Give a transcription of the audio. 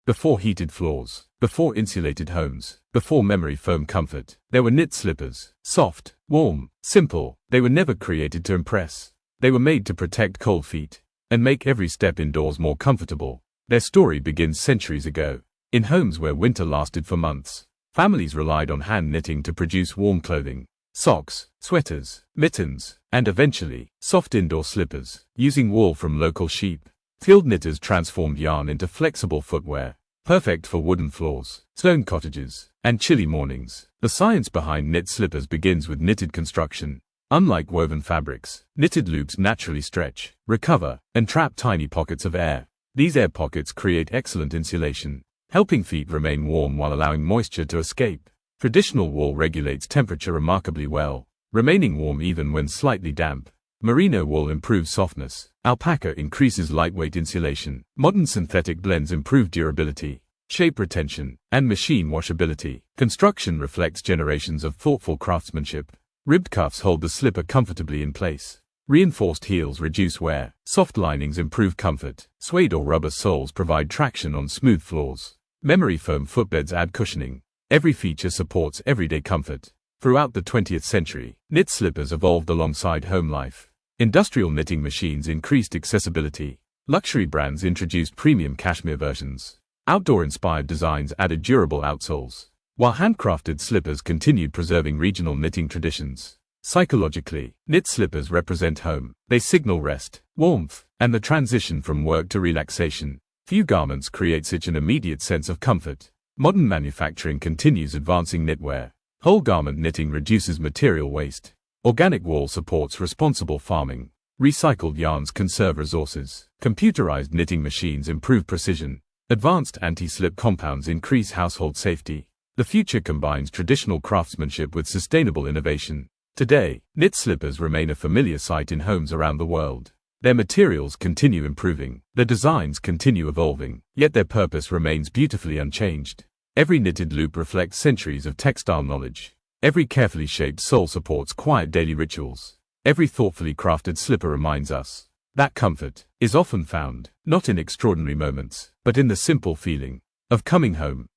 Before heated floors, before insulated homes, before memory foam comfort, there were knit slippers. Soft, warm, simple, they were never created to impress. They were made to protect cold feet and make every step indoors more comfortable. Their story begins centuries ago. In homes where winter lasted for months, families relied on hand knitting to produce warm clothing. Socks, sweaters, mittens, and eventually, soft indoor slippers, using wool from local sheep. Field knitters transformed yarn into flexible footwear, perfect for wooden floors, stone cottages, and chilly mornings. The science behind knit slippers begins with knitted construction. Unlike woven fabrics, knitted loops naturally stretch, recover, and trap tiny pockets of air. These air pockets create excellent insulation, helping feet remain warm while allowing moisture to escape. Traditional wool regulates temperature remarkably well, remaining warm even when slightly damp. Merino wool improves softness. Alpaca increases lightweight insulation. Modern synthetic blends improve durability, shape retention, and machine washability. Construction reflects generations of thoughtful craftsmanship. Ribbed cuffs hold the slipper comfortably in place. Reinforced heels reduce wear. Soft linings improve comfort. Suede or rubber soles provide traction on smooth floors. Memory foam footbeds add cushioning. Every feature supports everyday comfort. Throughout the 20th century, knit slippers evolved alongside home life. Industrial knitting machines increased accessibility. Luxury brands introduced premium cashmere versions. Outdoor-inspired designs added durable outsoles, while handcrafted slippers continued preserving regional knitting traditions. Psychologically, knit slippers represent home. They signal rest, warmth, and the transition from work to relaxation. Few garments create such an immediate sense of comfort. Modern manufacturing continues advancing knitwear. Whole garment knitting reduces material waste. Organic wool supports responsible farming. Recycled yarns conserve resources. Computerized knitting machines improve precision. Advanced anti-slip compounds increase household safety. The future combines traditional craftsmanship with sustainable innovation. Today, knit slippers remain a familiar sight in homes around the world. Their materials continue improving, their designs continue evolving, yet their purpose remains beautifully unchanged. Every knitted loop reflects centuries of textile knowledge. Every carefully shaped sole supports quiet daily rituals. Every thoughtfully crafted slipper reminds us that comfort is often found, not in extraordinary moments, but in the simple feeling of coming home.